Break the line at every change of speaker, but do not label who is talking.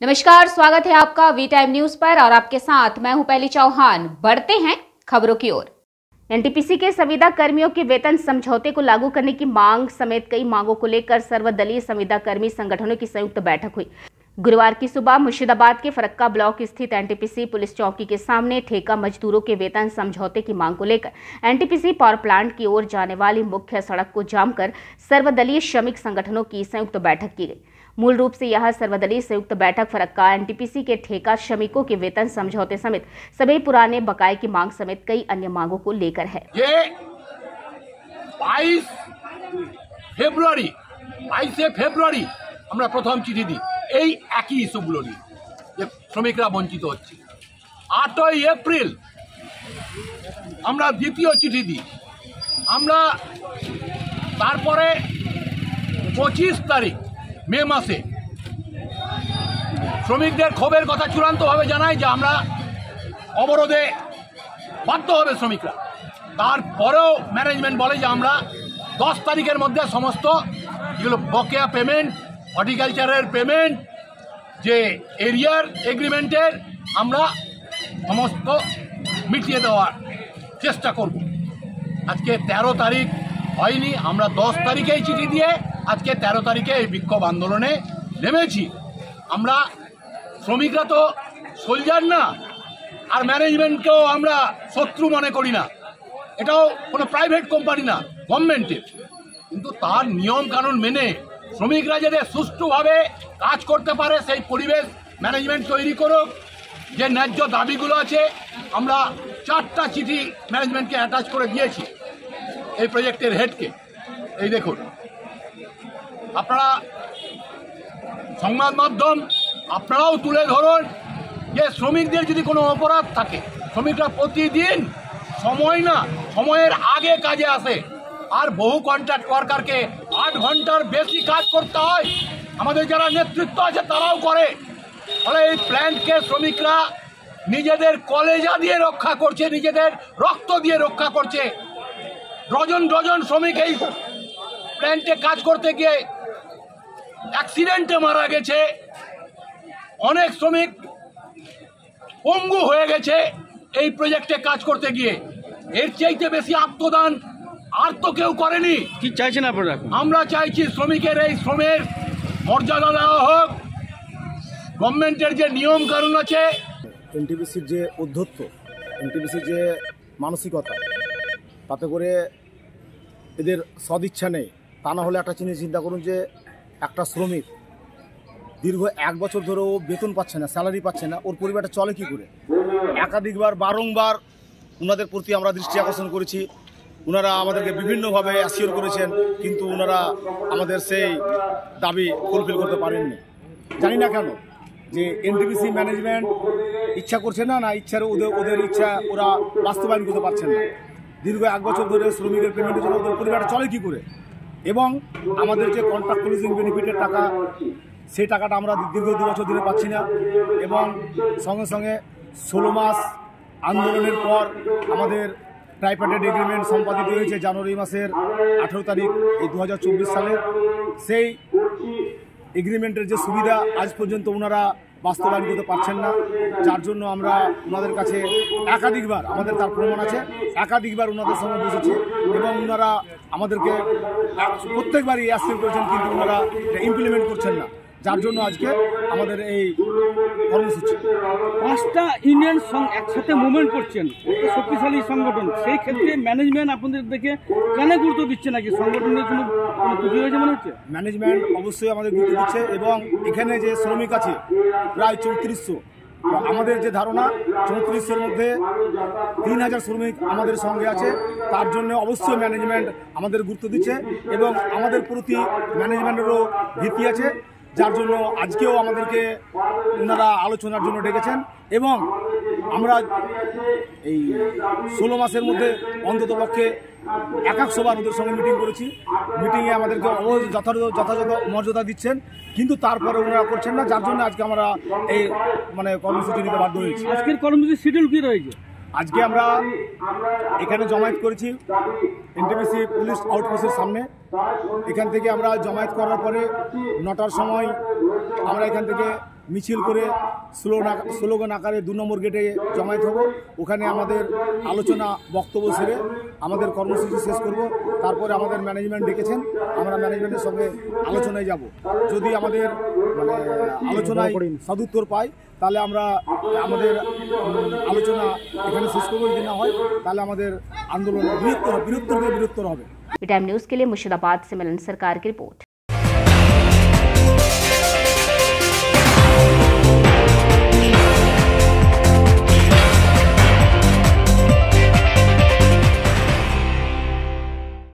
नमस्कार, स्वागत है आपका वी टाइम न्यूज पर और आपके साथ मैं हूं पहली चौहान। बढ़ते हैं खबरों की ओर। एनटीपीसी के संविदा कर्मियों के वेतन समझौते को लागू करने की मांग समेत कई मांगों को लेकर सर्वदलीय संविदा कर्मी संगठनों की संयुक्त बैठक हुई। गुरुवार की सुबह मुर्शिदाबाद के फरक्का ब्लॉक स्थित एनटीपीसी पुलिस चौकी के सामने ठेका मजदूरों के वेतन समझौते की मांग को लेकर एनटीपीसी पावर प्लांट की ओर जाने वाली मुख्य सड़क को जाम कर सर्वदलीय श्रमिक संगठनों की संयुक्त बैठक की गई। मूल रूप से यह सर्वदलीय संयुक्त बैठक फरक्का एनटीपीसी के ठेका श्रमिकों के वेतन समझौते समेत सभी पुराने बकाये की मांग समेत कई अन्य मांगों को लेकर है।
ये 22 ফেব্রুয়ারি আমরা প্রথম চিঠি দিই এই একই ইস্যুগুলো নিয়ে যে শ্রমিকরা বঞ্চিত হচ্ছে। 8 এপ্রিল আমরা দ্বিতীয় চিঠি দিই। আমরা তারপরে 25 তারিখ মে মাসে শ্রমিকদের ক্ষোভের কথা চূড়ান্তভাবে জানাই যে আমরা অবরোধে বাধ্য হবে শ্রমিকরা। তারপরেও ম্যানেজমেন্ট বলে যে আমরা 10 তারিখের মধ্যে সমস্ত যেগুলো বকেয়া পেমেন্ট, হর্টিকালচারের পেমেন্ট, যে এরিয়ার এগ্রিমেন্টের আমরা সমস্ত মিটিয়ে দেওয়ার চেষ্টা করব। আজকে 13 তারিখ হয়নি, আমরা 10 তারিখেই চিঠি দিয়ে আজকে 13 তারিখে এই বিক্ষোভ আন্দোলনে নেমেছি। আমরা শ্রমিকরা তো সোলজার না, আর ম্যানেজমেন্টকেও আমরা শত্রু মনে করি না। এটাও কোনো প্রাইভেট কোম্পানি না, গভর্নমেন্টের। কিন্তু তার নিয়ম কানুন মেনে শ্রমিকরা যাতে সুষ্ঠুভাবে কাজ করতে পারে সেই পরিবেশ ম্যানেজমেন্ট তৈরি করুক। যে ন্যায্য দাবিগুলো আছে আমরা 4টা চিঠি ম্যানেজমেন্টকে অ্যাটাচ করে দিয়েছি এই প্রজেক্টের হেডকে। এই দেখুন, আপনারা সংবাদ মাধ্যম আপনারাও তুলে ধরুন যে শ্রমিকদের যদি কোনো অপরাধ থাকে, শ্রমিকরা প্রতিদিন সময় না সময়ের আগে কাজে আসে, আর বহু কন্ট্রাক্ট ওয়ার্কারকে 8 ঘন্টার বেশি কাজ করতে হয়। আমাদের যারা নেতৃত্ব আছে তারাও করে। ফলে এই প্ল্যান্টকে শ্রমিকরা নিজেদের কলেজা দিয়ে রক্ষা করছে, নিজেদের রক্ত দিয়ে রক্ষা করছে। ডজন ডজন শ্রমিক এই প্ল্যান্টে কাজ করতে গিয়ে অ্যাক্সিডেন্টে মারা গেছে, অনেক শ্রমিক পঙ্গু হয়ে গেছে এই প্রজেক্টে কাজ করতে গিয়ে। এর চাইতে বেশি আত্মদান আর তো কেউ করেনি।
কি চাইছেন আপনারা?
আমরা চাইছি শ্রমিকের এই শ্রমের মর্যাদা দেওয়া হোক। গভর্নমেন্টের যে নিয়ম কানুন আছে,
এনটিপিসির যে অধ্যত্ব, এনটিপিসির যে মানসিকতা, তাতে করে এদের সদিচ্ছা নেই। তা না হলে একটা জিনিস চিন্তা করুন যে একটা শ্রমিক দীর্ঘ 1 বছর ধরে ও বেতন পাচ্ছে না, স্যালারি পাচ্ছে না, ওর পরিবারটা চলে কি করে? একাধিকবার বারংবার ওনাদের প্রতি আমরা দৃষ্টি আকর্ষণ করেছি, ওনারা আমাদেরকে বিভিন্নভাবে অ্যাসিওর করেছেন, কিন্তু ওনারা আমাদের সেই দাবি ফুলফিল করতে পারেননি। জানি না কেন যে এনটিপিসি ম্যানেজমেন্ট ইচ্ছা করছে না, না ইচ্ছার ওদের ইচ্ছা ওরা বাস্তবায়ন করতে পারছেন না। দীর্ঘ 1 বছর ধরে শ্রমিকের পেমেন্টের জন্য ওদের পরিবারটা চলে কী করে? এবং আমাদের যে কন্ট্রাক্ট ক্লোজিং বেনিফিটের টাকা, সেই টাকাটা আমরা দীর্ঘ 2 বছর ধরে পাচ্ছি না। এবং সঙ্গে সঙ্গে 16 মাস আন্দোলনের পর আমাদের ট্রাইপার্টেড এগ্রিমেন্ট সম্পাদিত হয়েছে জানুয়ারি মাসের 18 তারিখ এই 2024 সালে। সেই এগ্রিমেন্টের যে সুবিধা আজ পর্যন্ত ওনারা বাস্তবায়ন করতে পারছেন না, যার জন্য আমরা ওনাদের কাছে একাধিকবার, আমাদের তার প্রমাণ আছে, একাধিকবার ওনাদের সঙ্গে বসেছি এবং ওনারা আমাদেরকে প্রত্যেকবারই অ্যাসিওর করেছেন, কিন্তু ওনারা ইমপ্লিমেন্ট করছেন না, যার জন্য আজকে আমাদের এই কর্মসূচি।
5টা ইউনিয়ন একসাথে মুভমেন্ট করছেন, একটা শক্তিশালী সংগঠন, সেই ক্ষেত্রে ম্যানেজমেন্ট আপনাদের দেখে কেন গুরুত্ব দিচ্ছে নাকি? সংগঠনের জন্য ত্রুটি হয়েছে মনে হচ্ছে?
ম্যানেজমেন্ট অবশ্যই আমাদের গুরুত্ব দিচ্ছে এবং এখানে যে শ্রমিক আছে প্রায় 3400, আমাদের যে ধারণা 3400-এর মধ্যে 3000 শ্রমিক আমাদের সঙ্গে আছে। তার জন্য অবশ্যই ম্যানেজমেন্ট আমাদের গুরুত্ব দিচ্ছে এবং আমাদের প্রতি ম্যানেজমেন্টেরও ভীতি আছে, যার জন্য আজকেও আমাদেরকে ওনারা আলোচনার জন্য ডেকেছেন। এবং আমরা এই 16 মাসের মধ্যে অন্ততপক্ষে 100 বার ওদের সঙ্গে মিটিং করেছি। মিটিংয়ে আমাদেরকে যথাযথ মর্যাদা দিচ্ছেন, কিন্তু তারপরে ওনারা করছেন না, যার জন্য আজকে আমরা এই কর্মসূচি নিতে বাধ্য হয়েছি।
আজকের কর্মসূচির শিডিউল কী রয়েছে?
আজকে আমরা এখানে জমায়েত করেছি এনটিপিসি পুলিশ আউটপোস্টের সামনে। এখান থেকে আমরা জমায়েত করার পরে 9টার সময় আমরা এখান থেকে মিছিল করে স্লোগান আকারে 2 নম্বর গেটে জমায়েত হব। ওখানে আমাদের আলোচনা বক্তব্য সেরে আমাদের কর্মসূচি শেষ করব। তারপরে আমাদের ম্যানেজমেন্ট ডেকেছেন, আমরা ম্যানেজমেন্টের সঙ্গে আলোচনায় যাব। যদি আমাদের আলোচনায় সদুত্তর পাই তাহলে আমরা আমাদের আলোচনা এখানে শেষ করবো। যদি না হয় তাহলে আমাদের आंदोलन बृहत्तर হবে।
टाइम न्यूज के लिए मुर्शिदाबाद से मिलन सरकार की रिपोर्ट।